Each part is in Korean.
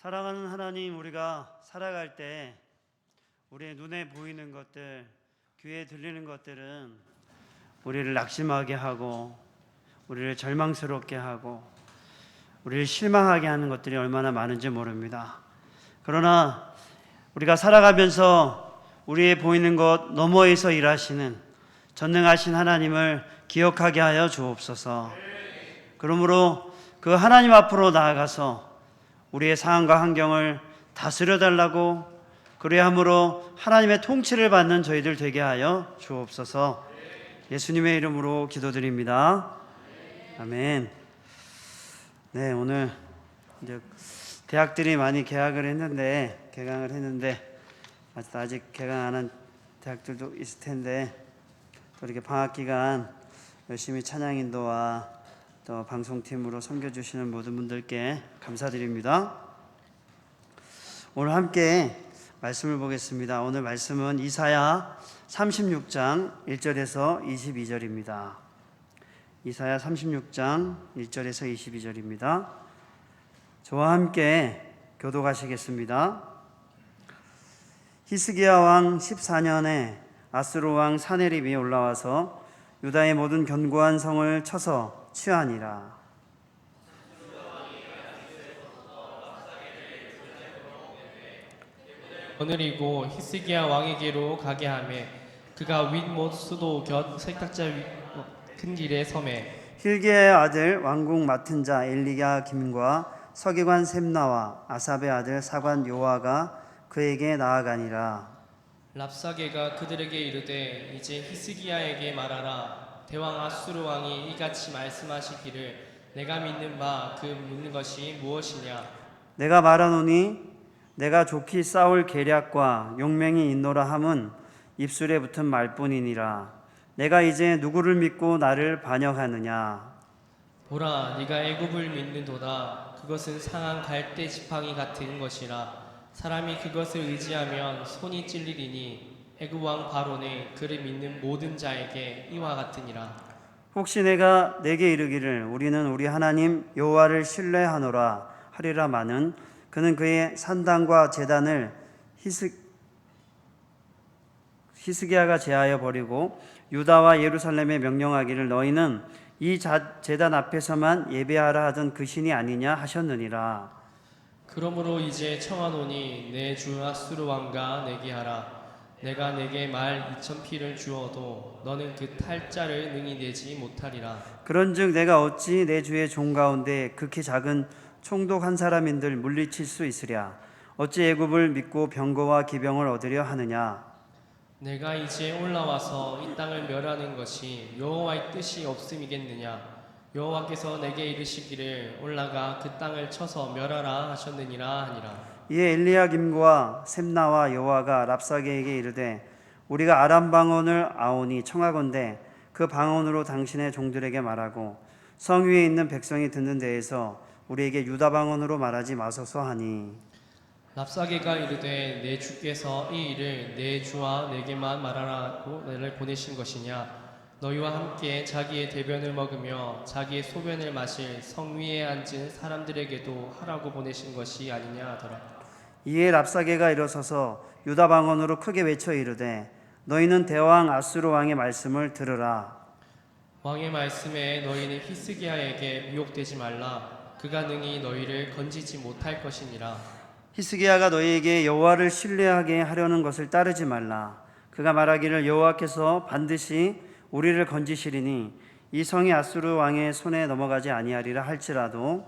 사랑하는 하나님, 우리가 살아갈 때 우리의 눈에 보이는 것들, 귀에 들리는 것들은 우리를 낙심하게 하고 우리를 절망스럽게 하고 우리를 실망하게 하는 것들이 얼마나 많은지 모릅니다. 그러나 우리가 살아가면서 우리의 보이는 것 너머에서 일하시는 전능하신 하나님을 기억하게 하여 주옵소서. 그러므로 그 하나님 앞으로 나아가서 우리의 상황과 환경을 다스려달라고, 그래야 함으로 하나님의 통치를 받는 저희들 되게 하여 주옵소서. 예수님의 이름으로 기도드립니다. 아멘. 네, 오늘 이제 대학들이 많이 개강을 했는데 아직 개강 안 한 대학들도 있을 텐데, 또 이렇게 방학 기간 열심히 찬양 인도와 또 방송팀으로 섬겨주시는 모든 분들께 감사드립니다. 오늘 함께 말씀을 보겠습니다. 오늘 말씀은 이사야 36장 1절에서 22절입니다. 이사야 36장 1절에서 22절입니다. 저와 함께 교독하시겠습니다. 히스기야 왕 14년에 아수르 왕 사네립이 올라와서 유다의 모든 견고한 성을 쳐서 취하니라. 오늘이고 히스기야 왕에게로 가게 하매 그가 윗못 수도 곁 세탁자 큰 길에 섬에 힐기야의 아들 왕궁 맡은 자 엘리야 김과 서기관 셈나와 아삽의 아들 사관 요아가 그에게 나아가니라. 랍사게가 그들에게 이르되 이제 히스기야에게 말하라. 대왕 아수르 왕이 이같이 말씀하시기를 내가 믿는 바 그 묻는 것이 무엇이냐. 내가 말하노니 내가 좋게 싸울 계략과 용맹이 있노라 함은 입술에 붙은 말뿐이니라. 내가 이제 누구를 믿고 나를 반역하느냐. 보라, 네가 애굽을 믿는도다. 그것은 상한 갈대 지팡이 같은 것이라. 사람이 그것을 의지하면 손이 찔리리니 애굽 왕 바로는 그를 믿는 모든 자에게 이와 같으니라. 혹시 내가 내게 이르기를 우리는 우리 하나님 여호와를 신뢰하노라 하리라마는 그는 그의 산당과 제단을 히스기야가 제하여 버리고 유다와 예루살렘에 명령하기를 너희는 이 제단 앞에서만 예배하라 하던 그 신이 아니냐 하셨느니라. 그러므로 이제 청하노니 내 주 아수르 왕과 내게 하라. 내가 내게 말 2,000피를 주어도 너는 그 탈자를 능히 내지 못하리라. 그런즉 내가 어찌 내 주의 종 가운데 극히 작은 총독 한 사람인들 물리칠 수 있으랴. 어찌 애굽을 믿고 병거와 기병을 얻으려 하느냐. 내가 이제 올라와서 이 땅을 멸하는 것이 여호와의 뜻이 없음이겠느냐. 여호와께서 내게 이르시기를 올라가 그 땅을 쳐서 멸하라 하셨느니라 하니라. 이에 엘리야김과 셈나와 여호와가 랍사게에게 이르되 우리가 아람 방언을 아오니 청하건대 그 방언으로 당신의 종들에게 말하고 성 위에 있는 백성이 듣는 데에서 우리에게 유다 방언으로 말하지 마소서 하니. 랍사게가 이르되 내 주께서 이 일을 내 주와 내게만 말하라고 나를 보내신 것이냐. 너희와 함께 자기의 대변을 먹으며 자기의 소변을 마실 성 위에 앉은 사람들에게도 하라고 보내신 것이 아니냐 하더라. 이에 랍사게가 일어서서 유다 방언으로 크게 외쳐 이르되 너희는 대왕 아수르 왕의 말씀을 들으라. 왕의 말씀에 너희는 히스기야에게 미혹되지 말라. 그가 능히 너희를 건지지 못할 것이니라. 히스기야가 너희에게 여호와를 신뢰하게 하려는 것을 따르지 말라. 그가 말하기를 여호와께서 반드시 우리를 건지시리니 이 성이 아수르 왕의 손에 넘어가지 아니하리라 할지라도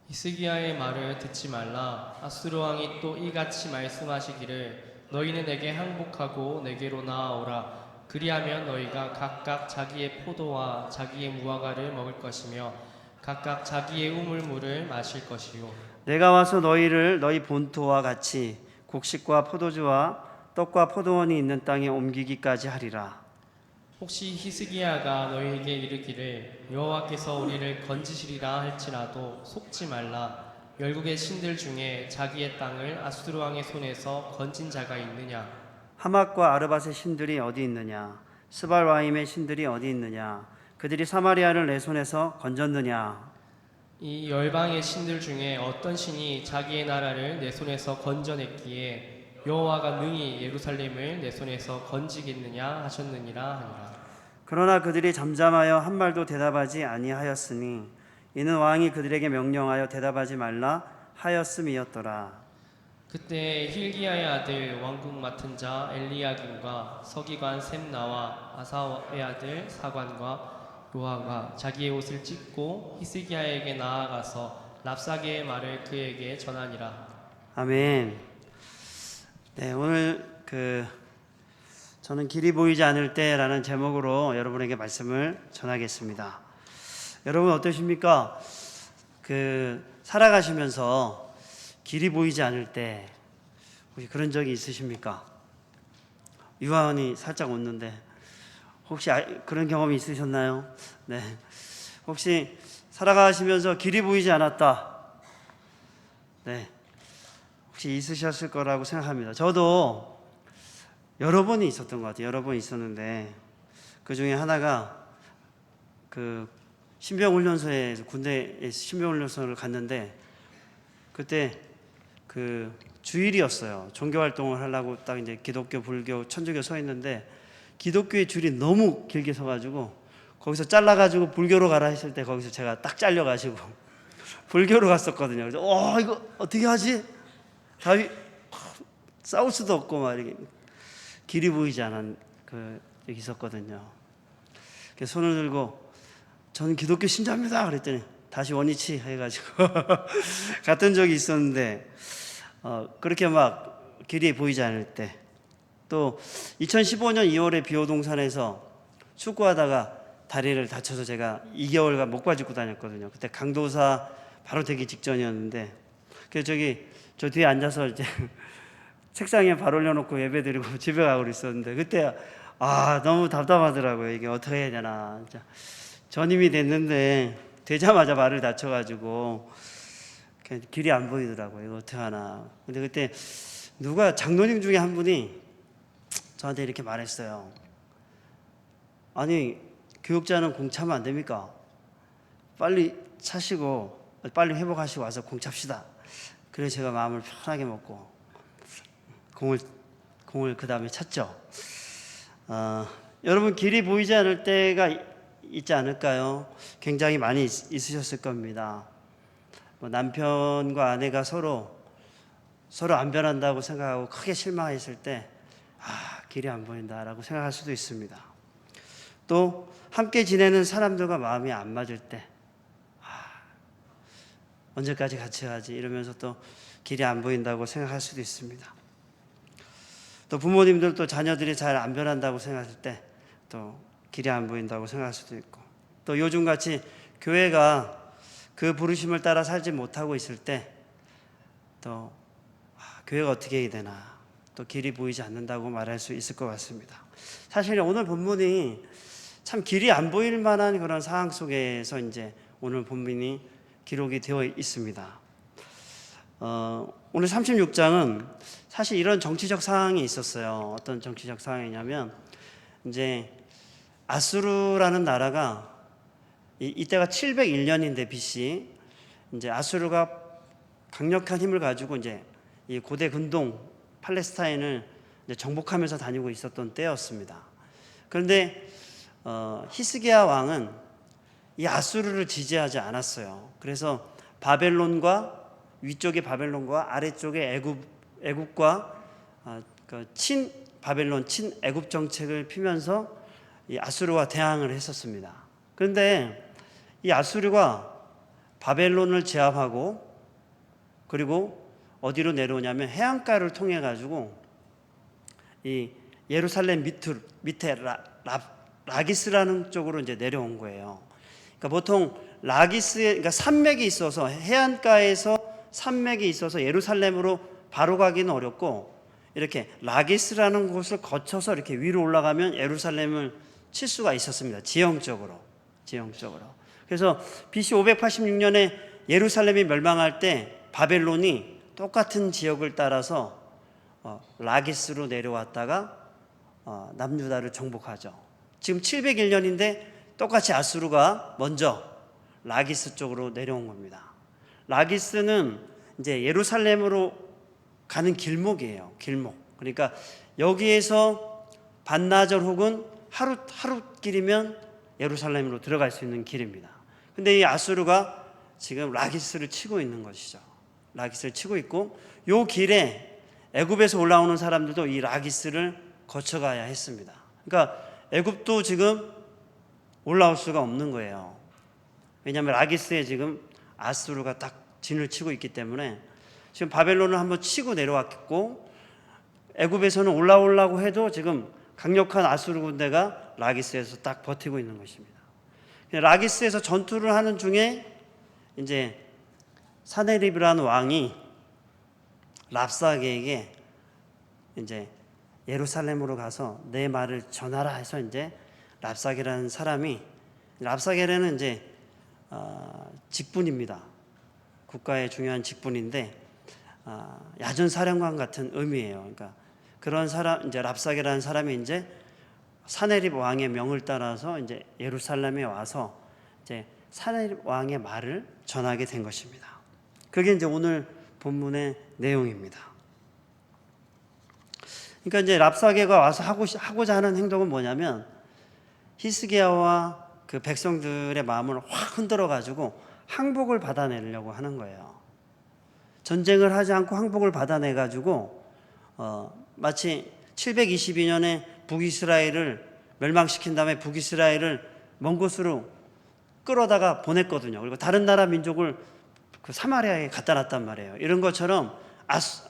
히스기야의 말을 듣지 말라. 아수르 왕이 또 이같이 말씀하시기를 너희는 내게 항복하고 내게로 나아오라. 그리하면 너희가 각각 자기의 포도와 자기의 무화과를 먹을 것이며 각각 자기의 우물물을 마실 것이요. 내가 와서 너희를 너희 본토와 같이 곡식과 포도주와 떡과 포도원이 있는 땅에 옮기기까지 하리라. 혹시 히스기야가 너희에게 이르기를 여호와께서 우리를 건지시리라 할지라도 속지 말라. 열국의 신들 중에 자기의 땅을 아수르 왕의 손에서 건진 자가 있느냐. 하맛과 아르밧의 신들이 어디 있느냐. 스발와임의 신들이 어디 있느냐. 그들이 사마리아를 내 손에서 건졌느냐. 이 열방의 신들 중에 어떤 신이 자기의 나라를 내 손에서 건져냈기에 여호와가 능히 예루살렘을 내 손에서 건지겠느냐 하셨느니라 하니라. 그러나 그들이 잠잠하여 한 말도 대답하지 아니하였으니 이는 왕이 그들에게 명령하여 대답하지 말라 하였음이었더라. 그때 힐기야의 아들 왕국 맡은 자 엘리야김과 서기관 셈나와 아사의 아들 사관과 요하가 자기의 옷을 찢고 히스기야에게 나아가서 랍사게의 말을 그에게 전하니라. 아멘. 네, 오늘 저는 길이 보이지 않을 때라는 제목으로 여러분에게 말씀을 전하겠습니다. 여러분 어떠십니까? 살아가시면서 길이 보이지 않을 때 혹시 그런 적이 있으십니까? 유아원이 살짝 웃는데 혹시 그런 경험이 있으셨나요? 네. 혹시 살아가시면서 길이 보이지 않았다. 네. 혹시 있으셨을 거라고 생각합니다. 저도 여러 번이 있었던 것 같아요. 여러 번 있었는데 그 중에 하나가 신병훈련소에 군대에 신병훈련소를 갔는데 그때 주일이었어요. 종교 활동을 하려고 딱 이제 기독교, 불교, 천주교 서 있는데 기독교의 줄이 너무 길게 서가지고 거기서 잘라가지고 불교로 가라 했을 때 거기서 제가 딱 잘려가지고 불교로 갔었거든요. 그래서 이거 어떻게 하지? 싸울 수도 없고 막 이렇게 길이 보이지 않은 여기 있었거든요. 그래서 손을 들고 저는 기독교 신자입니다. 그랬더니 다시 원위치 해가지고 갔던 적이 있었는데 그렇게 막 길이 보이지 않을 때 또 2015년 2월에 비오동산에서 축구하다가 다리를 다쳐서 제가 2개월간 목발 짚고 다녔거든요. 그때 강도사 바로 되기 직전이었는데 그래서 저 뒤에 앉아서 이제 책상에 발 올려놓고 예배 드리고 집에 가고 있었는데 그때 너무 답답하더라고요. 이게 어떻게 해야 되나. 전임이 됐는데 되자마자 발을 다쳐가지고 길이 안 보이더라고요. 이거 어떻게 하나. 근데 그때 장로님 중에 한 분이 저한테 이렇게 말했어요. 아니 교육자는 공 차면 안 됩니까? 빨리 차시고 빨리 회복하시고 와서 공 찹시다. 그래서 제가 마음을 편하게 먹고 공을 그 다음에 찼죠. 여러분 길이 보이지 않을 때가 있지 않을까요? 굉장히 많이 있으셨을 겁니다. 남편과 아내가 서로 안 변한다고 생각하고 크게 실망했을 때 길이 안 보인다라고 생각할 수도 있습니다. 또 함께 지내는 사람들과 마음이 안 맞을 때 언제까지 같이 가지 이러면서 또 길이 안 보인다고 생각할 수도 있습니다. 또 부모님들 또 자녀들이 잘 안 변한다고 생각할 때 또 길이 안 보인다고 생각할 수도 있고 또 요즘같이 교회가 그 부르심을 따라 살지 못하고 있을 때 또 교회가 어떻게 해야 되나 또 길이 보이지 않는다고 말할 수 있을 것 같습니다. 사실 오늘 본문이 참 길이 안 보일 만한 그런 상황 속에서 이제 오늘 본문이 기록이 되어 있습니다. 오늘 36장은 사실 이런 정치적 상황이 있었어요. 어떤 정치적 상황이냐면 이제 아수르라는 나라가 이때가 701년인데 BC 이제 아수르가 강력한 힘을 가지고 이제 이 고대 근동 팔레스타인을 이제 정복하면서 다니고 있었던 때였습니다. 그런데 히스기야 왕은 이 아수르를 지지하지 않았어요. 그래서 바벨론과 위쪽의 바벨론과 아래쪽의 애굽과 친 바벨론, 친 애굽 정책을 피면서 이 아수르와 대항을 했었습니다. 그런데 이 아수르가 바벨론을 제압하고 그리고 어디로 내려오냐면 해안가를 통해 가지고 이 예루살렘 밑에 라기스라는 쪽으로 이제 내려온 거예요. 그러니까 보통 그러니까 산맥이 있어서 해안가에서 산맥이 있어서 예루살렘으로 바로 가기는 어렵고 이렇게 라기스라는 곳을 거쳐서 이렇게 위로 올라가면 예루살렘을 칠 수가 있었습니다. 지형적으로. 그래서 BC 586년에 예루살렘이 멸망할 때 바벨론이 똑같은 지역을 따라서 라기스로 내려왔다가 남유다를 정복하죠. 지금 701년인데 똑같이 아수르가 먼저 라기스 쪽으로 내려온 겁니다. 라기스는 이제 예루살렘으로 가는 길목이에요. 길목. 그러니까 여기에서 반나절 혹은 하루 길이면 예루살렘으로 들어갈 수 있는 길입니다. 근데 이 아수르가 지금 라기스를 치고 있는 것이죠. 라기스를 치고 있고 요 길에 애굽에서 올라오는 사람들도 이 라기스를 거쳐가야 했습니다. 그러니까 애굽도 지금 올라올 수가 없는 거예요. 왜냐하면 라기스에 지금 아수르가 딱 진을 치고 있기 때문에 지금 바벨론을 한번 치고 내려왔고 애굽에서는 올라오려고 해도 지금 강력한 아수르 군대가 라기스에서 딱 버티고 있는 것입니다. 라기스에서 전투를 하는 중에 이제 사네립이라는 왕이 랍사게에게 이제 예루살렘으로 가서 내 말을 전하라 해서 이제 랍사게라는 사람이 랍사게는 이제 직분입니다. 국가의 중요한 직분인데 야전 사령관 같은 의미예요. 그러니까 그런 사람 이제 랍사게라는 사람이 이제 사네립 왕의 명을 따라서 이제 예루살렘에 와서 이제 사네립 왕의 말을 전하게 된 것입니다. 그게 이제 오늘 본문의 내용입니다. 그러니까 이제 랍사게가 와서 하고자 하는 행동은 뭐냐면 히스기야와 그 백성들의 마음을 확 흔들어 가지고 항복을 받아내려고 하는 거예요. 전쟁을 하지 않고 항복을 받아내 가지고 마치 722년에 북이스라엘을 멸망시킨 다음에 북이스라엘을 먼 곳으로 끌어다가 보냈거든요. 그리고 다른 나라 민족을 그 사마리아에 갖다 놨단 말이에요. 이런 것처럼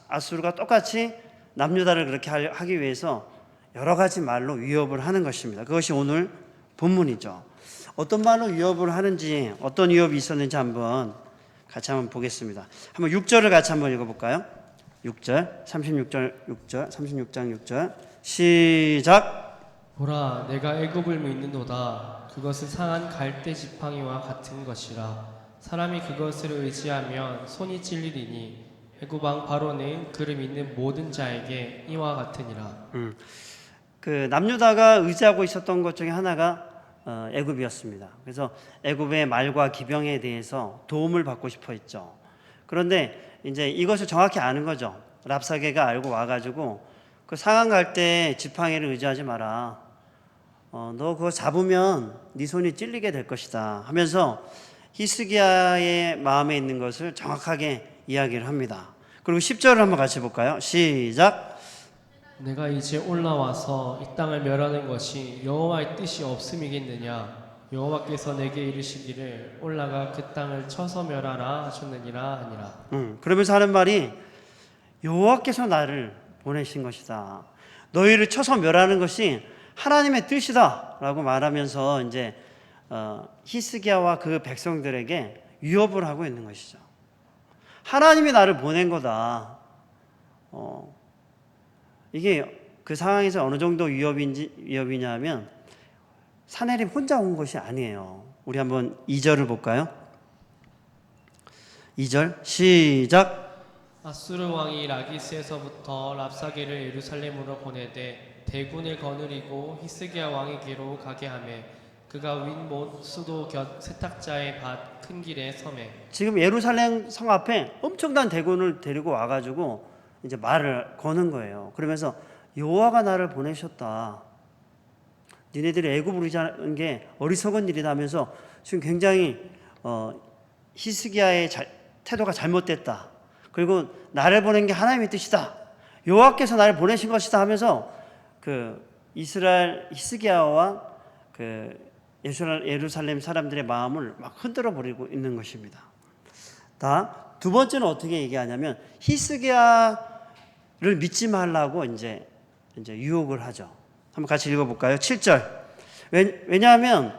아수르가 똑같이 남유다를 그렇게 하기 위해서 여러 가지 말로 위협을 하는 것입니다. 그것이 오늘 본문이죠. 어떤 말로 위협을 하는지, 어떤 위협이 있었는지 같이 한번 보겠습니다. 한번 6절을 같이 한번 읽어볼까요? 6절, 36장 6절 시작. 보라, 내가 애굽을 믿는도다. 그것은 상한 갈대 지팡이와 같은 것이라. 사람이 그것을 의지하면 손이 찔리리니 애굽 왕 바로는 그를 믿는 모든 자에게 이와 같으니라. 그 남유다가 의지하고 있었던 것 중에 하나가 애굽이었습니다. 그래서 애굽의 말과 기병에 대해서 도움을 받고 싶어 했죠. 그런데 이제 이것을 정확히 아는 거죠. 랍사게가 알고 와가지고 그 상한 갈대 지팡이를 의지하지 마라. 너 그거 잡으면 네 손이 찔리게 될 것이다 하면서 히스기야의 마음에 있는 것을 정확하게 이야기를 합니다. 그리고 10절을 한번 같이 볼까요? 시작. 내가 이제 올라와서 이 땅을 멸하는 것이 여호와의 뜻이 없음이겠느냐? 여호와께서 내게 이르시기를 올라가 그 땅을 쳐서 멸하라 하셨느니라 하니라. 그러면서 하는 말이 여호와께서 나를 보내신 것이다. 너희를 쳐서 멸하는 것이 하나님의 뜻이다라고 말하면서 이제 히스기야와 그 백성들에게 위협을 하고 있는 것이죠. 하나님이 나를 보낸 거다. 이게 그 상황에서 어느 정도 위협이냐면 사네립 혼자 온 것이 아니에요. 우리 한번 2절을 볼까요? 2절 시작. 아수르 왕이 라기스에서부터 랍사게를 예루살렘으로 보내되 대군을 거느리고 히스기야 왕에게로 가게 하매 그가 윗못 수도 곁 세탁자의 밭 큰 길에 섬에. 지금 예루살렘 성 앞에 엄청난 대군을 데리고 와가지고 이제 말을 거는 거예요. 그러면서 여호와가 나를 보내셨다. 니네들이 애굽으로 이자는 게 어리석은 일이다 하면서 지금 굉장히 히스기야의 태도가 잘못됐다. 그리고 나를 보낸 게 하나님의 뜻이다. 여호와께서 나를 보내신 것이다 하면서 그 이스라엘 히스기야와 그 예루살렘 사람들의 마음을 막 흔들어 버리고 있는 것입니다. 두 번째는 어떻게 얘기하냐면 히스기야를 믿지 말라고 이제 유혹을 하죠. 한번 같이 읽어볼까요? 7절. 왜냐하면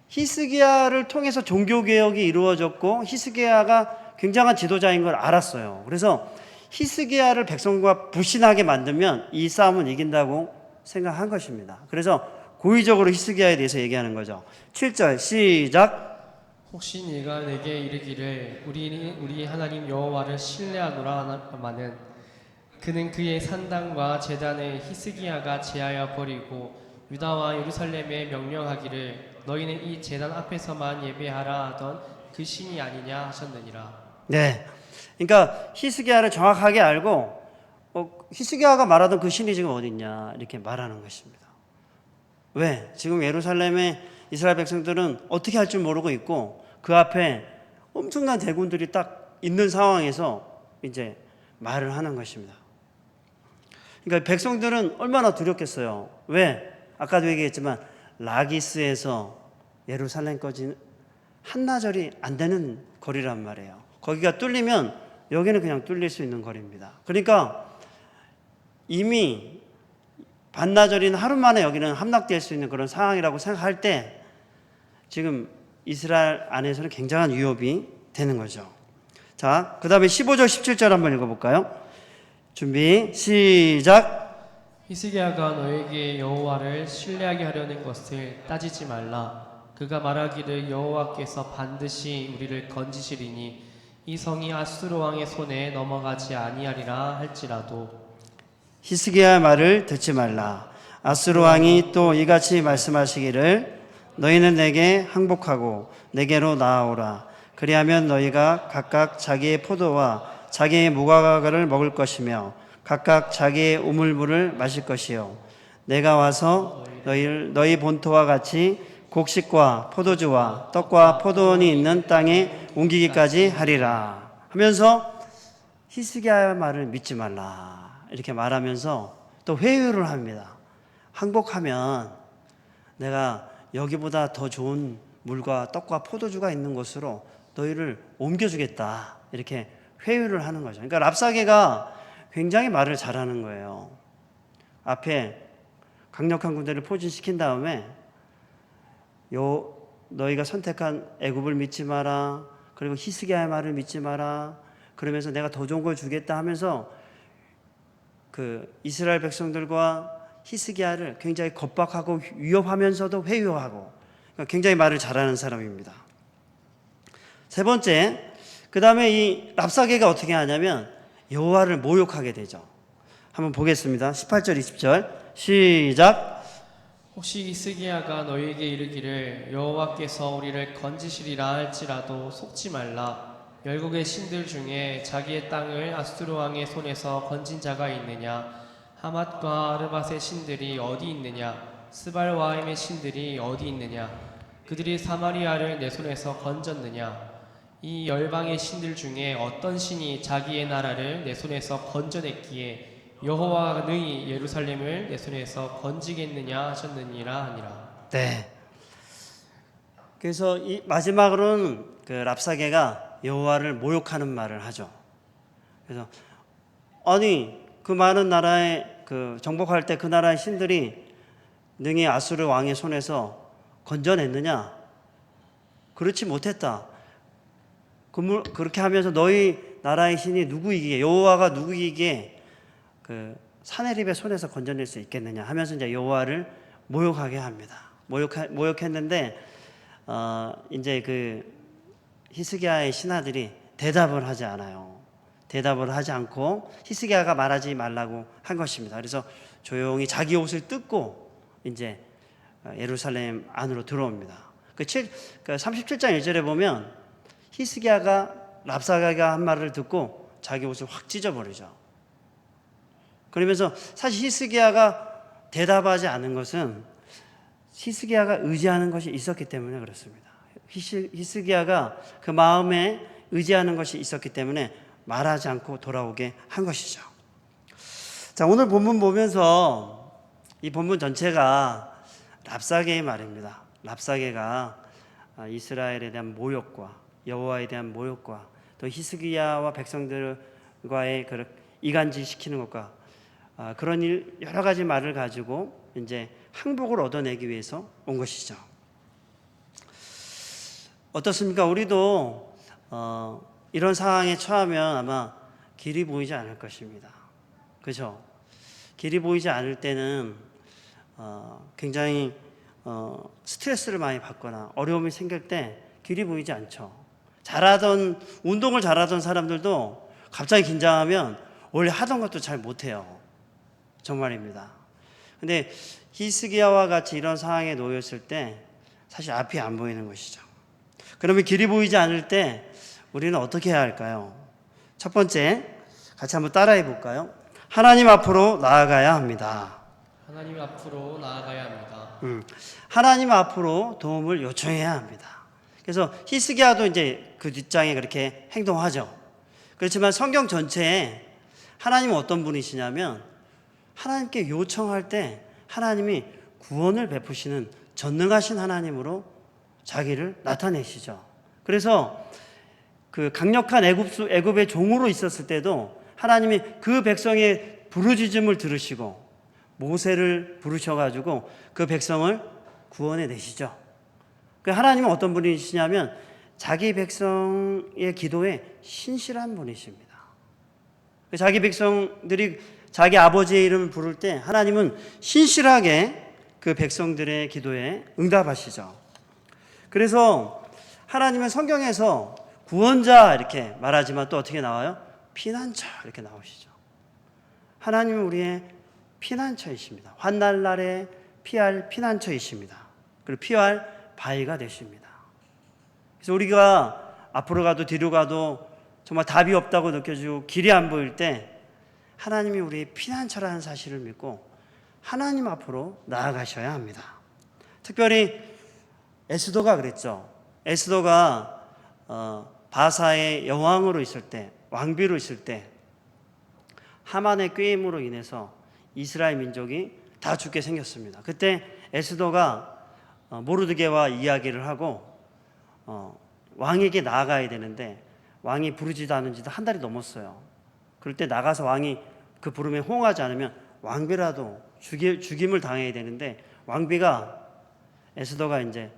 히스기야를 통해서 종교개혁이 이루어졌고 히스기야가 굉장한 지도자인 걸 알았어요. 그래서 히스기야를 백성과 불신하게 만들면 이 싸움은 이긴다고 생각한 것입니다. 그래서 고의적으로 히스기야에 대해서 얘기하는 거죠. 7절 시작. 혹시 네가 내게 이르기를 우리 하나님 여호와를 신뢰하노라 하마는 그는 그의 산당과 제단을 히스기야가 제하여 버리고 유다와 예루살렘에 명령하기를 너희는 이 제단 앞에서만 예배하라 하던 그 신이 아니냐 하셨느니라. 네, 그러니까 히스기야를 정확하게 알고 히스기야가 말하던 그 신이 지금 어디 있냐 이렇게 말하는 것입니다. 왜? 지금 예루살렘의 이스라엘 백성들은 어떻게 할 줄 모르고 있고 그 앞에 엄청난 대군들이 딱 있는 상황에서 이제 말을 하는 것입니다. 그러니까 백성들은 얼마나 두렵겠어요. 왜? 아까도 얘기했지만 라기스에서 예루살렘까지 한나절이 안 되는 거리란 말이에요. 거기가 뚫리면 여기는 그냥 뚫릴 수 있는 거리입니다. 그러니까 이미 반나절인 하루 만에 여기는 함락될 수 있는 그런 상황이라고 생각할 때 지금 이스라엘 안에서는 굉장한 위협이 되는 거죠. 자, 그 다음에 15절 17절 한번 읽어볼까요? 준비 시작. 히스기야가 너에게 여호와를 신뢰하게 하려는 것을 따지지 말라. 그가 말하기를 여호와께서 반드시 우리를 건지시리니 이 성이 아수르 왕의 손에 넘어가지 아니하리라 할지라도. 히스기야의 말을 듣지 말라. 아수르 왕이 또 이같이 말씀하시기를 너희는 내게 항복하고 내게로 나아오라. 그리하면 너희가 각각 자기의 포도와 자기의 무화과를 먹을 것이며 각각 자기의 우물물을 마실 것이요 내가 와서 너희 본토와 같이 곡식과 포도주와 떡과 포도원이 있는 땅에 옮기기까지 하리라 하면서 히스기야의 말을 믿지 말라 이렇게 말하면서 또 회유를 합니다. 항복하면 내가 여기보다 더 좋은 물과 떡과 포도주가 있는 곳으로 너희를 옮겨주겠다 이렇게 회유를 하는 거죠. 그러니까 랍사게가 굉장히 말을 잘하는 거예요. 앞에 강력한 군대를 포진시킨 다음에 너희가 선택한 애굽을 믿지 마라. 그리고 히스기야의 말을 믿지 마라. 그러면서 내가 더 좋은 걸 주겠다 하면서 그 이스라엘 백성들과 히스기야를 굉장히 겁박하고 위협하면서도 회유하고 그러니까 굉장히 말을 잘하는 사람입니다. 세 번째, 그 다음에 이 랍사게가 어떻게 하냐면 여호와를 모욕하게 되죠. 한번 보겠습니다. 18절 20절 시작. 혹시 히스기야가 너희에게 이르기를 여호와께서 우리를 건지시리라 할지라도 속지 말라. 열국의 신들 중에 자기의 땅을 아수르 왕의 손에서 건진 자가 있느냐? 하맛과 아르밧의 신들이 어디 있느냐? 스발와임의 신들이 어디 있느냐? 그들이 사마리아를 내 손에서 건졌느냐? 이 열방의 신들 중에 어떤 신이 자기의 나라를 내 손에서 건져냈기에 여호와가 능히 예루살렘을 내 손에서 건지겠느냐 하셨느니라 하니라. 네. 그래서 이 마지막으로는 그 랍사게가 여호와를 모욕하는 말을 하죠. 그래서 아니 그 많은 나라에 그 정복할 때 그 나라의 신들이 능히 아수르 왕의 손에서 건져냈느냐? 그렇지 못했다. 그렇게 하면서 너희 나라의 신이 누구이기에 여호와가 누구이기에 그 사네립의 손에서 건져낼 수 있겠느냐 하면서 이제 여호와를 모욕하게 합니다. 모욕했는데 이제 그 히스기야의 신하들이 대답을 하지 않아요. 대답을 하지 않고 히스기야가 말하지 말라고 한 것입니다. 그래서 조용히 자기 옷을 뜯고 이제 예루살렘 안으로 들어옵니다. 그 37장 1절에 보면 히스기야가 랍사게가 한 말을 듣고 자기 옷을 확 찢어버리죠. 그러면서 사실 히스기야가 대답하지 않은 것은 히스기야가 의지하는 것이 있었기 때문에 그렇습니다. 히스기야가 그 마음에 의지하는 것이 있었기 때문에 말하지 않고 돌아오게 한 것이죠. 자, 오늘 본문 보면서 이 본문 전체가 랍사게의 말입니다. 랍사게가 이스라엘에 대한 모욕과 여호와에 대한 모욕과 또 히스기야와 백성들과의 그 이간질시키는 것과 그런 여러 가지 말을 가지고 이제 항복을 얻어내기 위해서 온 것이죠. 어떻습니까? 우리도 이런 상황에 처하면 아마 길이 보이지 않을 것입니다. 그렇죠? 길이 보이지 않을 때는 굉장히 스트레스를 많이 받거나 어려움이 생길 때 길이 보이지 않죠. 운동을 잘하던 사람들도 갑자기 긴장하면 원래 하던 것도 잘 못해요. 정말입니다. 근데 히스기야와 같이 이런 상황에 놓였을 때 사실 앞이 안 보이는 것이죠. 그러면 길이 보이지 않을 때 우리는 어떻게 해야 할까요? 첫 번째, 같이 한번 따라해 볼까요? 하나님 앞으로 나아가야 합니다. 하나님 앞으로 나아가야 합니다. 하나님 앞으로 도움을 요청해야 합니다. 그래서 히스기야도 이제 그 뒷장에 그렇게 행동하죠. 그렇지만 성경 전체에 하나님은 어떤 분이시냐면 하나님께 요청할 때 하나님이 구원을 베푸시는 전능하신 하나님으로 자기를 나타내시죠. 그래서 그 강력한 애굽의 종으로 있었을 때도 하나님이 그 백성의 부르짖음을 들으시고 모세를 부르셔가지고 그 백성을 구원해 내시죠. 그 하나님은 어떤 분이시냐면 자기 백성의 기도에 신실한 분이십니다. 자기 백성들이 자기 아버지의 이름을 부를 때 하나님은 신실하게 그 백성들의 기도에 응답하시죠. 그래서 하나님은 성경에서 구원자 이렇게 말하지만 또 어떻게 나와요? 피난처 이렇게 나오시죠. 하나님은 우리의 피난처이십니다. 환난 날에 피할 피난처이십니다. 그리고 피할 바위가 되십니다. 그래서 우리가 앞으로 가도 뒤로 가도 정말 답이 없다고 느껴지고 길이 안 보일 때 하나님이 우리의 피난처라는 사실을 믿고 하나님 앞으로 나아가셔야 합니다. 특별히 에스더가 그랬죠. 에스더가 바사의 여왕으로 있을 때, 왕비로 있을 때 하만의 꾀임으로 인해서 이스라엘 민족이 다 죽게 생겼습니다. 그때 에스더가 모르드게와 이야기를 하고 왕에게 나아가야 되는데 왕이 부르지도 않은 지도 한 달이 넘었어요. 그럴 때 나가서 왕이 그 부름에 호응하지 않으면 왕비라도 죽임을 당해야 되는데 왕비가 에스더가 이제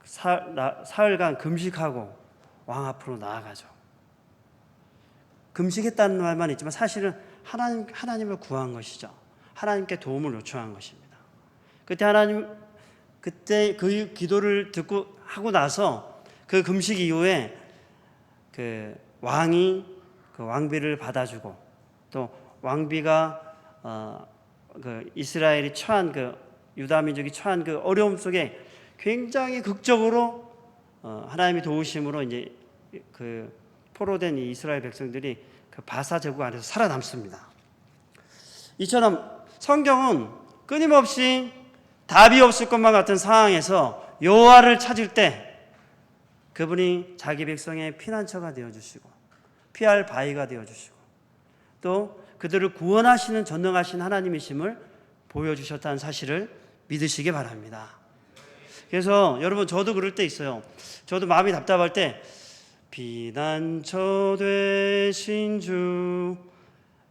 사흘간 금식하고 왕 앞으로 나아가죠. 금식했다는 말만 있지만 사실은 하나님을 구한 것이죠. 하나님께 도움을 요청한 것입니다. 그때 그 기도를 듣고 하고 나서 그 금식 이후에 그 왕이 그 왕비를 받아주고 또 왕비가 그 이스라엘이 처한 그 유다 민족이 처한 그 어려움 속에 굉장히 극적으로 하나님의 도우심으로 이제 그 포로된 이 이스라엘 백성들이 그 바사 제국 안에서 살아남습니다. 이처럼 성경은 끊임없이 답이 없을 것만 같은 상황에서 여호와를 찾을 때 그분이 자기 백성의 피난처가 되어주시고 피할 바위가 되어주시고 또 그들을 구원하시는 전능하신 하나님이심을 보여주셨다는 사실을 믿으시기 바랍니다. 그래서 여러분 저도 그럴 때 있어요. 저도 마음이 답답할 때 피난처 되신 주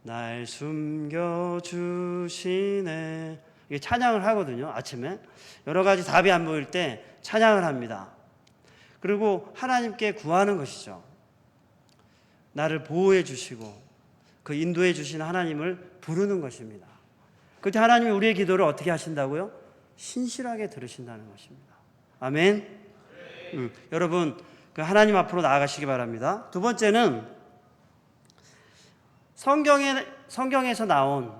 날 숨겨주시네 이게 찬양을 하거든요. 아침에 여러 가지 답이 안 보일 때 찬양을 합니다. 그리고 하나님께 구하는 것이죠. 나를 보호해 주시고 그 인도해 주시는 하나님을 부르는 것입니다. 그때 하나님이 우리의 기도를 어떻게 하신다고요? 신실하게 들으신다는 것입니다. 아멘. 여러분 그 하나님 앞으로 나아가시기 바랍니다. 두 번째는 성경에서 나온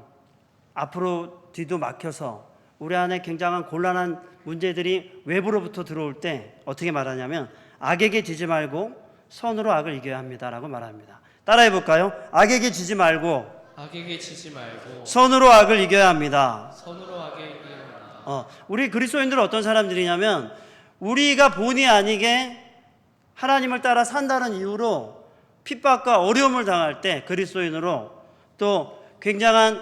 앞으로 뒤도 막혀서 우리 안에 굉장한 곤란한 문제들이 외부로부터 들어올 때 어떻게 말하냐면 악에게 지지 말고 선으로 악을 이겨야 합니다라고 말합니다. 따라해 볼까요? 악에게 지지 말고 선으로 악을 이겨야 합니다. 우리 그리스도인들은 어떤 사람들이냐면 우리가 본의 아니게 하나님을 따라 산다는 이유로 핍박과 어려움을 당할 때 그리스도인으로 또 굉장한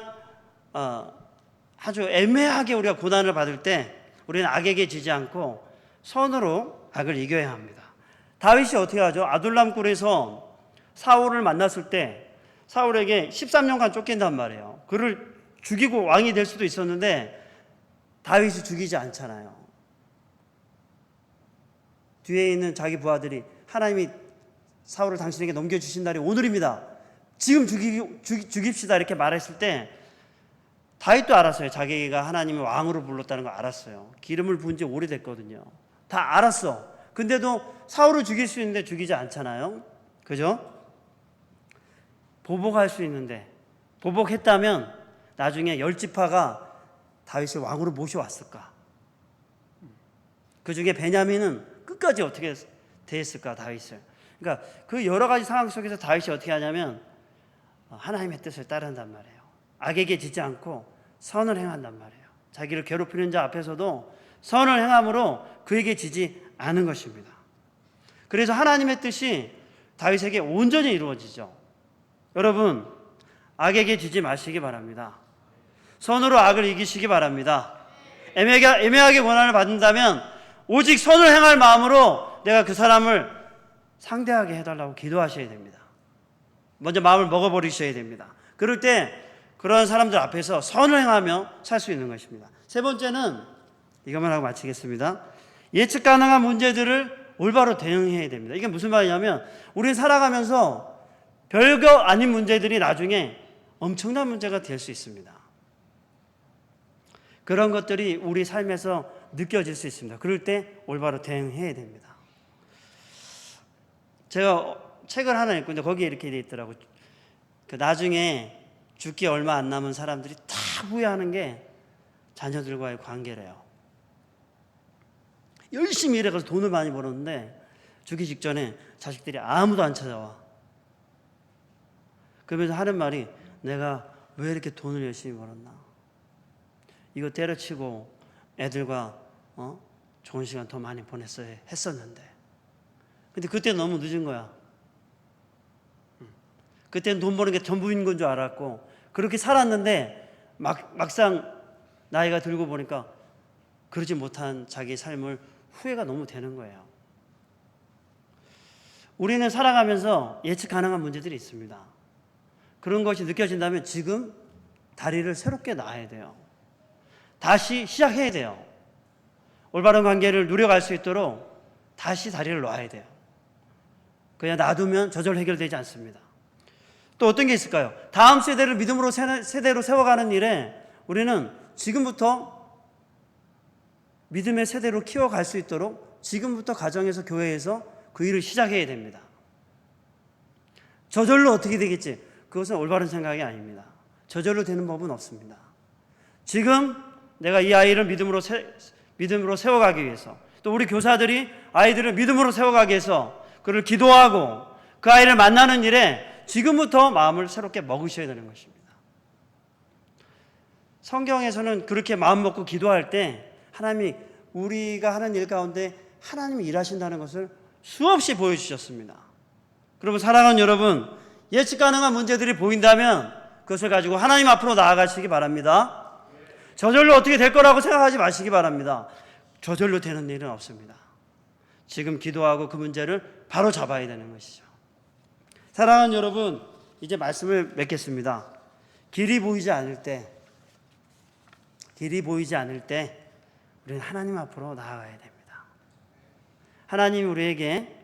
아주 애매하게 우리가 고난을 받을 때 우리는 악에게 지지 않고 선으로 악을 이겨야 합니다. 다윗이 어떻게 하죠? 아둘람 굴에서 사울을 만났을 때 사울에게 13년간 쫓긴단 말이에요. 그를 죽이고 왕이 될 수도 있었는데 다윗이 죽이지 않잖아요. 뒤에 있는 자기 부하들이 하나님이 사울을 당신에게 넘겨주신 날이 오늘입니다. 지금 죽입시다 이렇게 말했을 때 다윗도 알았어요. 자기가 하나님의 왕으로 불렀다는 걸 알았어요. 기름을 부은 지 오래됐거든요. 다 알았어. 근데도 사울을 죽일 수 있는데 죽이지 않잖아요. 그죠? 보복할 수 있는데 보복했다면 나중에 10지파가 다윗을 왕으로 모셔왔을까? 그 중에 베냐민은 끝까지 어떻게 대했을까, 다윗을. 그러니까 그 여러 가지 상황 속에서 다윗이 어떻게 하냐면 하나님의 뜻을 따른단 말이에요. 악에게 지지 않고 선을 행한단 말이에요. 자기를 괴롭히는 자 앞에서도 선을 행함으로 그에게 지지 않은 것입니다. 그래서 하나님의 뜻이 다윗에게 온전히 이루어지죠. 여러분, 악에게 지지 마시기 바랍니다. 선으로 악을 이기시기 바랍니다. 애매하게 고난을 받는다면 오직 선을 행할 마음으로 내가 그 사람을 상대하게 해달라고 기도하셔야 됩니다. 먼저 마음을 먹어버리셔야 됩니다. 그럴 때 그런 사람들 앞에서 선을 행하며 살 수 있는 것입니다. 세 번째는 이것만 하고 마치겠습니다. 예측 가능한 문제들을 올바로 대응해야 됩니다. 이게 무슨 말이냐면 우리는 살아가면서 별거 아닌 문제들이 나중에 엄청난 문제가 될 수 있습니다. 그런 것들이 우리 삶에서 느껴질 수 있습니다. 그럴 때 올바로 대응해야 됩니다. 제가 책을 하나 읽고 있는데 거기에 이렇게 되어 있더라고요. 나중에 죽기 얼마 안 남은 사람들이 다 후회하는 게 자녀들과의 관계래요. 열심히 일해서 돈을 많이 벌었는데 죽기 직전에 자식들이 아무도 안 찾아와. 그러면서 하는 말이 내가 왜 이렇게 돈을 열심히 벌었나. 이거 때려치고 애들과 좋은 시간 더 많이 보냈어야 했었는데. 근데 그때 너무 늦은 거야. 그때는 돈 버는 게 전부인 건 줄 알았고 그렇게 살았는데 막상 나이가 들고 보니까 그러지 못한 자기 삶을 후회가 너무 되는 거예요. 우리는 살아가면서 예측 가능한 문제들이 있습니다. 그런 것이 느껴진다면 지금 다리를 새롭게 놔야 돼요. 다시 시작해야 돼요. 올바른 관계를 누려갈 수 있도록 다시 다리를 놔야 돼요. 그냥 놔두면 저절로 해결되지 않습니다. 또 어떤 게 있을까요? 다음 세대를 믿음으로 세대로 세워가는 일에 우리는 지금부터 믿음의 세대로 키워갈 수 있도록 지금부터 가정에서 교회에서 그 일을 시작해야 됩니다. 저절로 어떻게 되겠지? 그것은 올바른 생각이 아닙니다. 저절로 되는 법은 없습니다. 지금 내가 이 아이를 믿음으로 세워가기 위해서 또 우리 교사들이 아이들을 믿음으로 세워가기 위해서 그를 기도하고 그 아이를 만나는 일에 지금부터 마음을 새롭게 먹으셔야 되는 것입니다. 성경에서는 그렇게 마음 먹고 기도할 때 하나님이 우리가 하는 일 가운데 하나님이 일하신다는 것을 수없이 보여주셨습니다. 그러면 사랑하는 여러분, 예측 가능한 문제들이 보인다면 그것을 가지고 하나님 앞으로 나아가시기 바랍니다. 저절로 어떻게 될 거라고 생각하지 마시기 바랍니다. 저절로 되는 일은 없습니다. 지금 기도하고 그 문제를 바로 잡아야 되는 것이죠. 사랑하는 여러분, 이제 말씀을 맺겠습니다. 길이 보이지 않을 때 우리는 하나님 앞으로 나아가야 됩니다. 하나님이 우리에게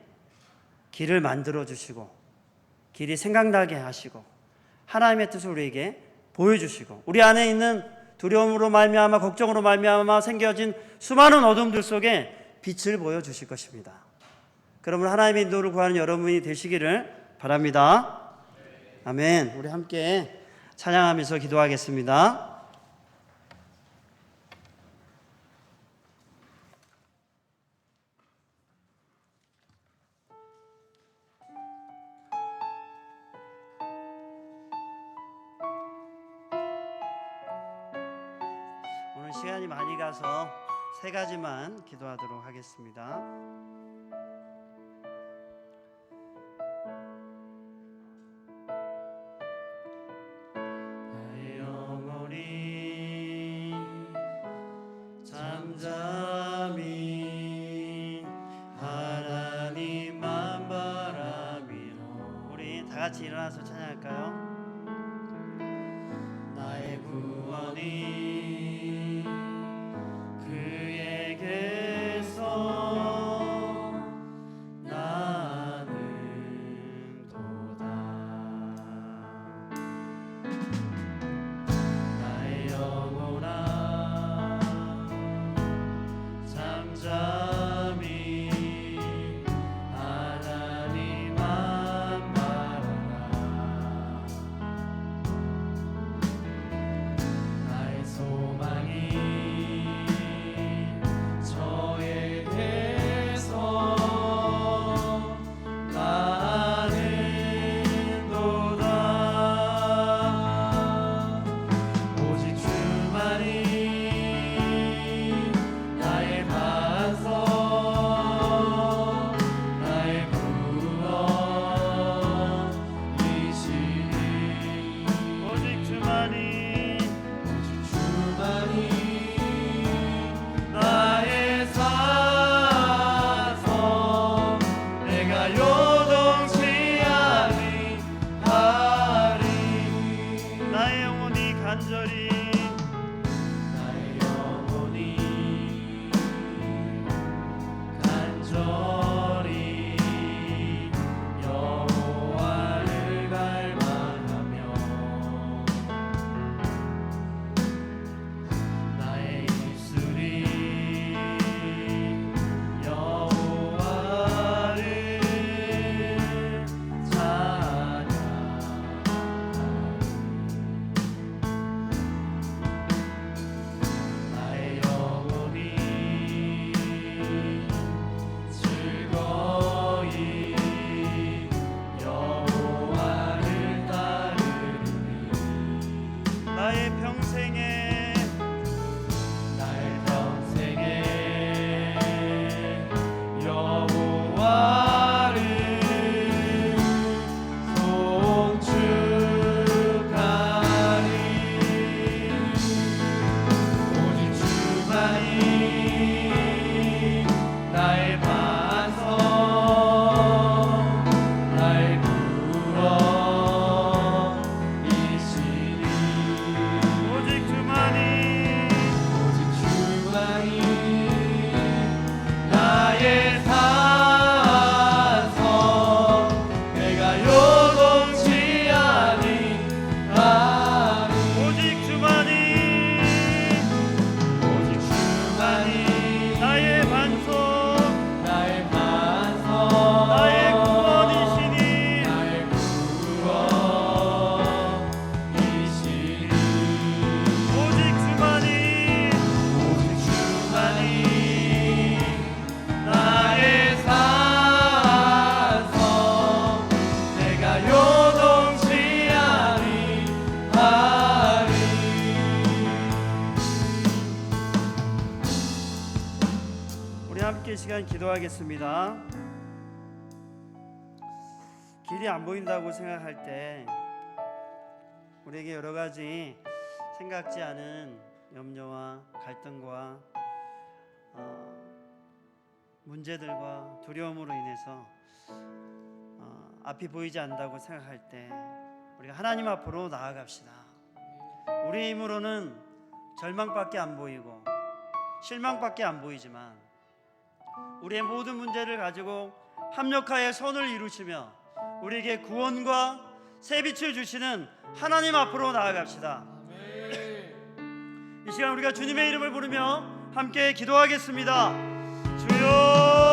길을 만들어 주시고 길이 생각나게 하시고 하나님의 뜻을 우리에게 보여주시고 우리 안에 있는 두려움으로 말미암아 걱정으로 말미암아 생겨진 수많은 어둠들 속에 빛을 보여주실 것입니다. 그러면 하나님의 인도를 구하는 여러분이 되시기를 바랍니다. 아멘. 우리 함께 찬양하면서 기도하겠습니다. 오늘 시간이 많이 가서 세 가지만 기도하도록 하겠습니다. 나의 영혼이 잠잠히 하나님만 바라며 우리 다 같이 일어나서 찬양할까요? 나의 구원이 시간 기도하겠습니다. 길이 안 보인다고 생각할 때 우리에게 여러 가지 생각지 않은 염려와 갈등과 문제들과 두려움으로 인해서 앞이 보이지 않는다고 생각할 때 우리가 하나님 앞으로 나아갑시다. 우리의 힘으로는 절망밖에 안 보이고 실망밖에 안 보이지만 우리의 모든 문제를 가지고 합력하여 선을 이루시며 우리에게 구원과 새 빛을 주시는 하나님 앞으로 나아갑시다. 이 시간 우리가 주님의 이름을 부르며 함께 기도하겠습니다. 주여,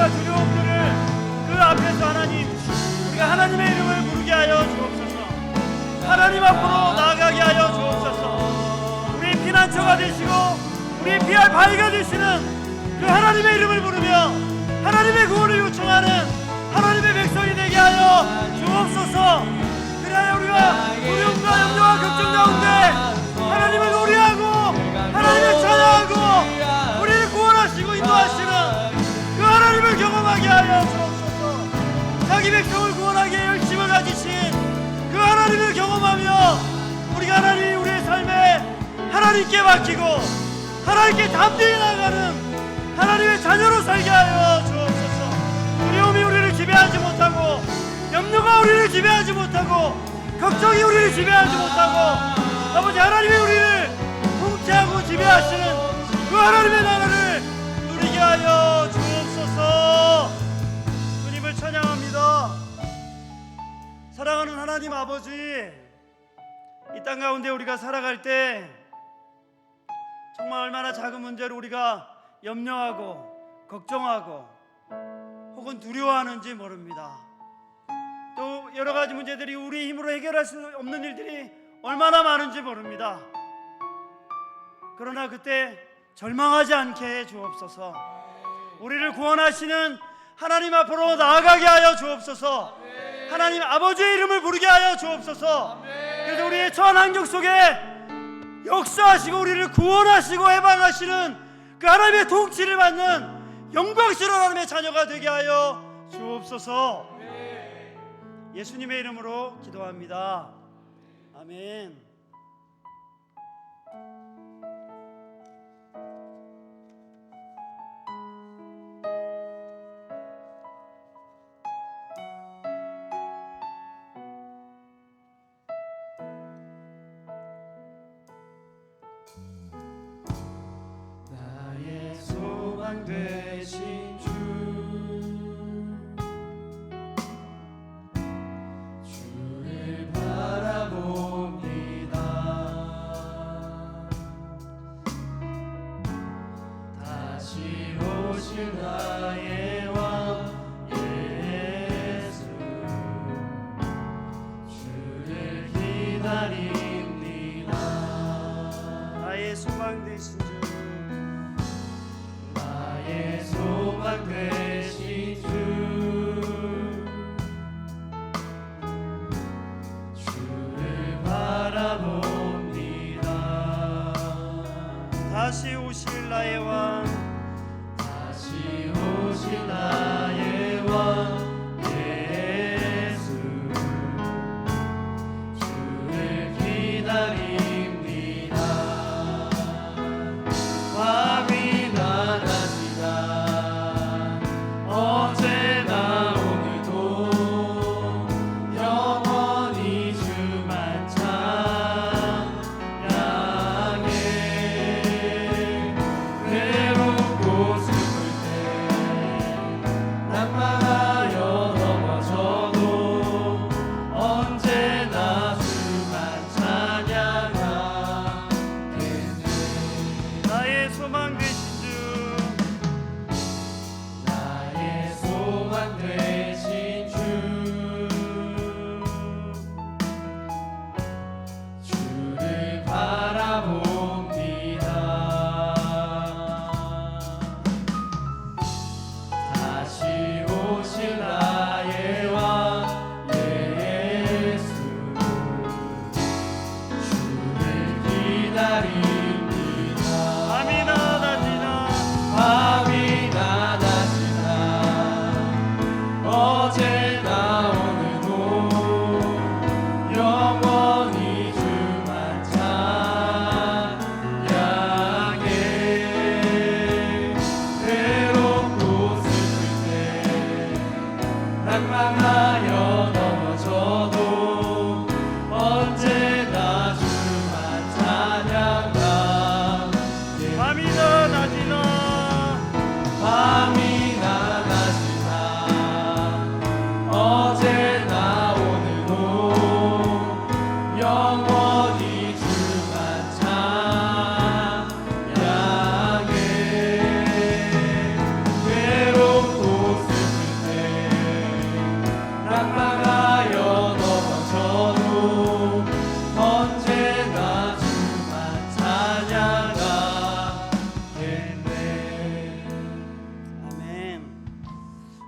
두려움들을 그 앞에서 우리가 하나님의 이름을 부르게 하여 주옵소서. 하나님 앞으로 나아가게 하여 주옵소서. 우리의 피난처가 되시고 우리의 피할 바위가 되시는 그 하나님의 이름을 부르며 하나님의 구원을 요청하는 하나님의 백성이 되게 하여 주옵소서. 그래야 우리가 두려움과 염려와 걱정 가운데 하나님을 노래하고 하나님을 찬양하고 우리를 구원하시고 인도하시는 그 하나님을 경험하게 하여 주옵소서. 자기 백성을 구원하기에 열심을 가지신 그 하나님을 경험하며 우리가 하나님 우리의 삶에 하나님께 맡기고 하나님께 담대히 나아가는 하나님의 자녀로 살게 하여 주옵소서. 두려움이 우리를 지배하지 못하고 염려가 우리를 지배하지 못하고 걱정이 우리를 지배하지 못하고 아버지 하나님이 우리를 통치하고 지배하시는 그 하나님의 나라를 누리게 하여 주옵소서. 주님을 찬양합니다. 사랑하는 하나님 아버지, 이 땅 가운데 우리가 살아갈 때 정말 얼마나 작은 문제로 우리가 염려하고 걱정하고 혹은 두려워하는지 모릅니다. 또 여러 가지 문제들이 우리 힘으로 해결할 수 없는 일들이 얼마나 많은지 모릅니다. 그러나 그때 절망하지 않게 해 주옵소서. 우리를 구원하시는 하나님 앞으로 나아가게 하여 주옵소서. 하나님 아버지의 이름을 부르게 하여 주옵소서. 그래서 우리의 처한 환경 속에 역사하시고 우리를 구원하시고 해방하시는 그 하나님의 통치를 받는 영광스러운 하나님의 자녀가 되게 하여 주옵소서. 예수님의 이름으로 기도합니다. 아멘. 나의 소망 되신 주, 주를 바라봅니다. 다시 오실 나의 왕 예수, 주를 기다립니다. 나의 소망 되신 주, 나의 소망 되신 주, 주를 바라봅니다. 다시 오실 나의 왕, 다시 오실 나의 왕 예수, 주를 낙망하여 넘어져도 언제나 주만 찬양하. 밤이나 낮이나 밤이나 낮이나 어제나 오늘도 영원히 주만 찬양해. 외롭고 슬플 때 낙망하여 넘어져도 언제나 주만 찬양하겠네. 아멘.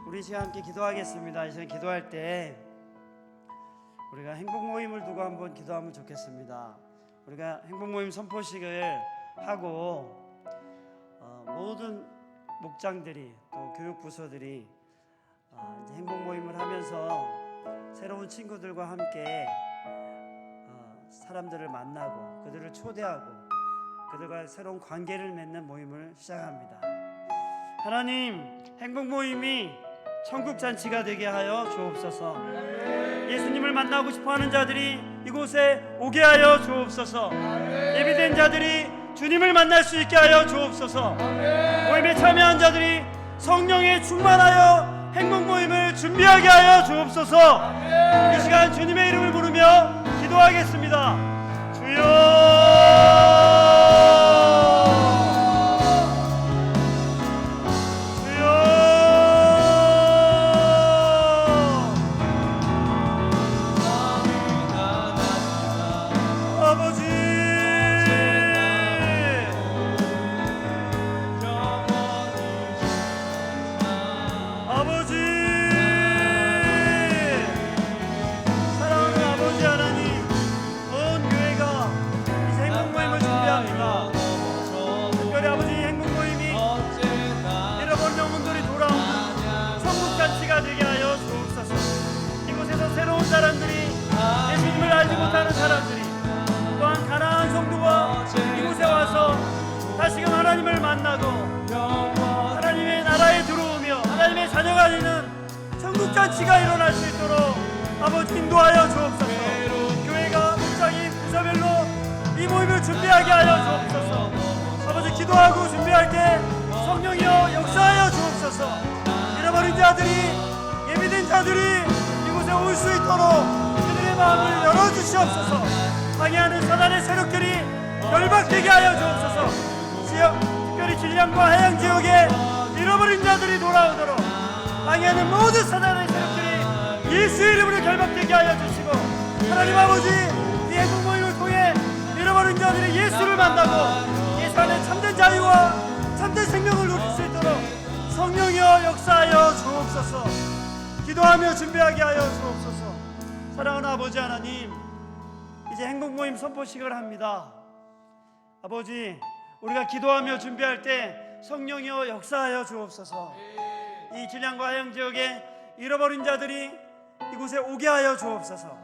우리 지금 함께 기도하겠습니다. 이 시간 기도할 때 우리가 행복 모임을 두고 한번 기도하면 좋겠습니다. 우리가 행복 모임 선포식을 하고 모든 목장들이 또 교육 부서들이 이제 행복 모임을 하면서 새로운 친구들과 함께 사람들을 만나고 그들을 초대하고 그들과 새로운 관계를 맺는 모임을 시작합니다. 하나님, 행복 모임이 천국 잔치가 되게 하여 주옵소서. 예수님을 만나고 싶어하는 자들이 이곳에 오게 하여 주옵소서. 예비된 자들이 주님을 만날 수 있게 하여 주옵소서. 모임에 참여한 자들이 성령에 충만하여 행복 모임을 준비하게 하여 주옵소서. 이 시간 주님의 이름을 부르며 기도하겠습니다. 주여, 사람들이 예수님을 알지 못하는 사람들이 또한 가나안 성도가 이곳에 와서 다시금 하나님을 만나고 하나님의 나라에 들어오며 하나님의 자녀가 되는 천국잔치가 일어날 수 있도록 아버지 인도하여 주옵소서. 교회가 목장이 부서별로 이 모임을 준비하게 하여 주옵소서. 아버지 기도하고 준비할 때 성령이여 역사하여 주옵소서. 잃어버린 자들이 예비된 자들이 올 수 있도록 그들의 마음을 열어주시옵소서. 방해하는 사단의 세력들이 결박되게 하여 주옵소서. 지역, 특별히 길량과 해양 지역에 잃어버린 자들이 돌아오도록 방해하는 모든 사단의 세력들이 예수의 이름으로 결박되게 하여 주시고, 하나님 아버지 이 행복 모임을 통해 잃어버린 자들이 예수를 만나고 예수 안에 참된 자유와 참된 생명을 누릴 수 있도록 성령이여 역사하여 주옵소서. 기도하며 준비하게 하여 주옵소서. 사랑하는 아버지 하나님, 이제 행복 모임 선포식을 합니다. 아버지, 우리가 기도하며 준비할 때 성령이여 역사하여 주옵소서. 이 길량과 해양 지역에 잃어버린 자들이 이곳에 오게 하여 주옵소서.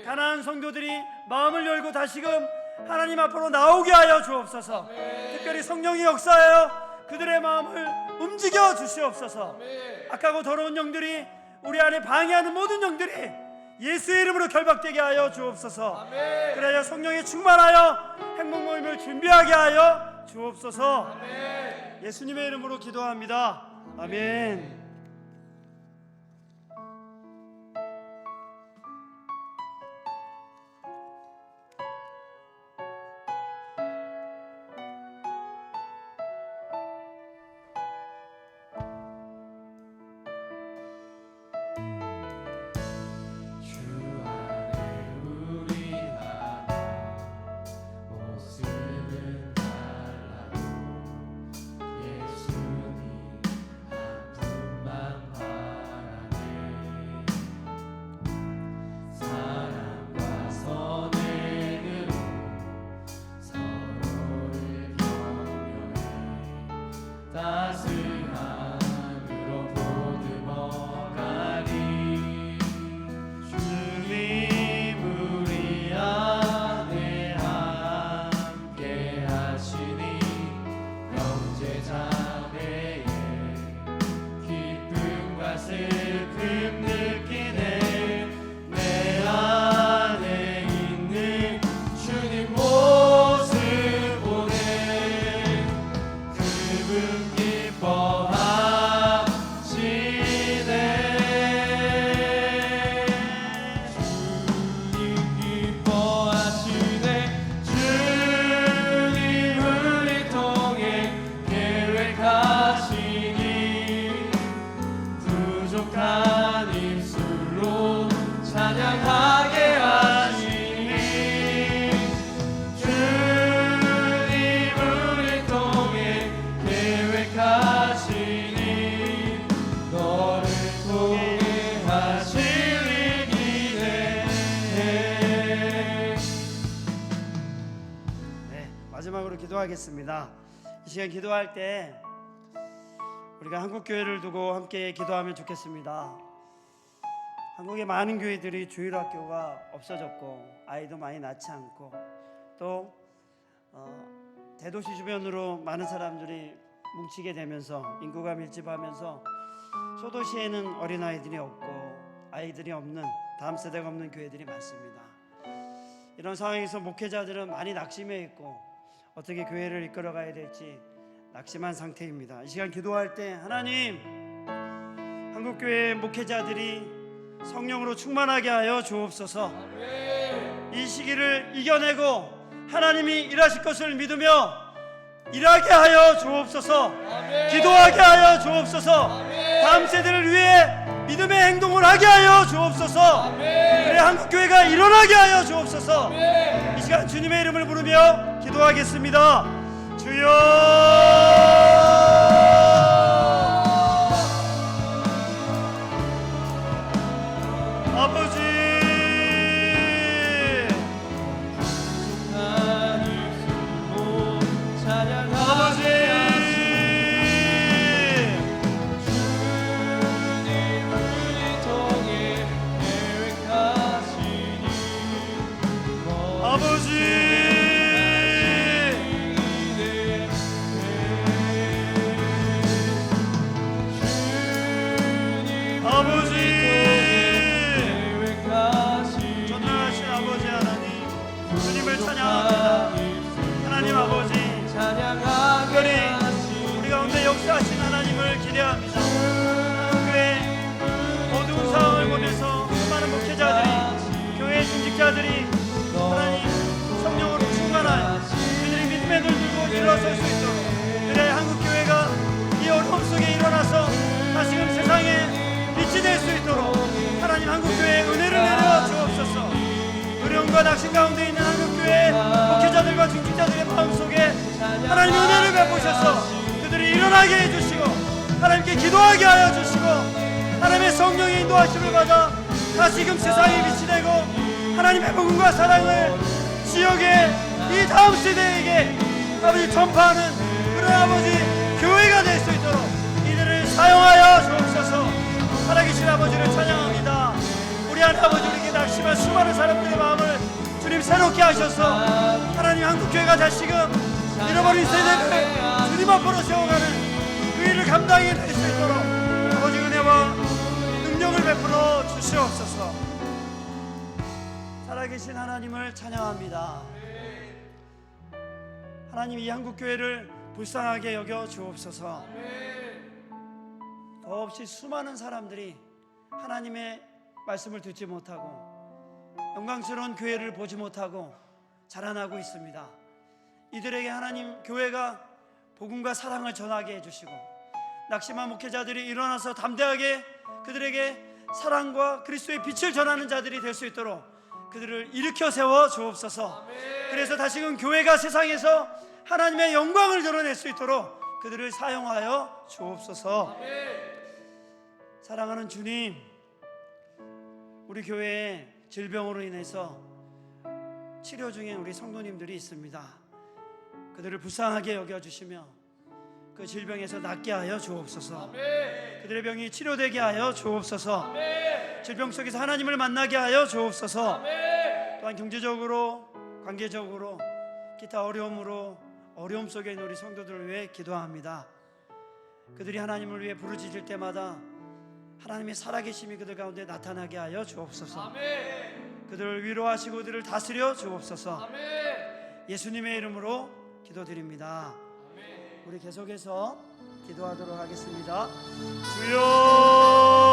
가나안 성도들이 마음을 열고 다시금 하나님 앞으로 나오게 하여 주옵소서. 특별히 성령이 역사하여 그들의 마음을 움직여 주시옵소서. 악하고 더러운 영들이 우리 안에 방해하는 모든 영들이 예수의 이름으로 결박되게 하여 주옵소서. 그래야 성령에 충만하여 행복 모임을 준비하게 하여 주옵소서. 예수님의 이름으로 기도합니다. 아멘. 예수님 한 부족한 입술로 찬양하게 하시니 주님 우리 통해 계획하시니 너를 통해 하실 일 기대해. 네, 마지막으로 기도하겠습니다. 이 시간 기도할 때 우리가 한국 교회를 두고 함께 기도하면 좋겠습니다. 한국의 많은 교회들이 주일학교가 없어졌고 아이도 많이 낳지 않고 또 대도시 주변으로 많은 사람들이 뭉치게 되면서 인구가 밀집하면서 소도시에는 어린아이들이 없고 아이들이 없는, 다음 세대가 없는 교회들이 많습니다. 이런 상황에서 목회자들은 많이 낙심해 있고 어떻게 교회를 이끌어가야 될지 낙심한 상태입니다. 이 시간 기도할 때 하나님, 한국교회 목회자들이 성령으로 충만하게 하여 주옵소서. 이 시기를 이겨내고 하나님이 일하실 것을 믿으며 일하게 하여 주옵소서. 기도하게 하여 주옵소서. 다음 세대를 위해 믿음의 행동을 하게 하여 주옵소서. 그래 한국교회가 일어나게 하여 주옵소서. 이 시간 주님의 이름을 부르며 기도하겠습니다. 주여, 아버지, 부족한 입술로 찬양하게 아버지, 주님 우리 통해 계획하시니 아버지, 아버지, 전능하신 아버지 하나님, 주님을 찬양합니다. 하나님 아버지, 특별히 우리 가운데 역사하신 하나님을 기대합니다. 그의 어두운 상황을 보면서 수많은 목회자들이, 교회 중직자들이 하나님 성령으로 충만하여 그들이 믿음의 눈을 들고 일어설 수 있도록, 그래 한국교회가 이 어려움 속에 일어나서 다시금 세상에 빛이 될 수 있도록 하나님 한국교회에 은혜를 내려 주옵소서. 두려움과 낙심 가운데 있는 한국교회 목회자들과 중직자들의 마음속에 하나님 은혜를 베푸셔서 그들이 일어나게 해주시고 하나님께 기도하게 하여 주시고 하나님의 성령의 인도하심을 받아 다시금 세상에 빛이 되고 하나님의 복음과 사랑을 지역의 이 다음 세대에게 아버지 전파하는 그런 아버지 교회가 될 수 있도록 이들을 사용하여 주옵소서. 살아계신 아버지를 찬양합니다. 우리 안에 아버지, 우리에게 낙심한 수많은 사람들의 마음을 주님 새롭게 하셔서 하나님 한국교회가 다시금 잃어버린 세대를 주님 앞으로 세워가는 그 일을 감당해낼 수 있도록 아버지 은혜와 능력을 베풀어 주시옵소서. 살아계신 하나님을 찬양합니다. 하나님 이 한국교회를 불쌍하게 여겨 주옵소서. 더없이 수많은 사람들이 하나님의 말씀을 듣지 못하고 영광스러운 교회를 보지 못하고 자라나고 있습니다. 이들에게 하나님 교회가 복음과 사랑을 전하게 해주시고 낙심한 목회자들이 일어나서 담대하게 그들에게 사랑과 그리스도의 빛을 전하는 자들이 될 수 있도록 그들을 일으켜 세워 주옵소서. 그래서 다시금 교회가 세상에서 하나님의 영광을 드러낼 수 있도록 그들을 사용하여 주옵소서. 사랑하는 주님, 우리 교회에 질병으로 인해서 치료 중에 우리 성도님들이 있습니다. 그들을 불쌍하게 여겨주시며 그 질병에서 낫게 하여 주옵소서. 그들의 병이 치료되게 하여 주옵소서. 질병 속에서 하나님을 만나게 하여 주옵소서. 또한 경제적으로, 관계적으로, 기타 어려움 속에 있는 우리 성도들을 위해 기도합니다. 그들이 하나님을 위해 부르짖을 때마다 하나님의 살아계심이 그들 가운데 나타나게 하여 주옵소서. 그들을 위로하시고 그들을 다스려 주옵소서. 예수님의 이름으로 기도드립니다. 우리 계속해서 기도하도록 하겠습니다. 주여,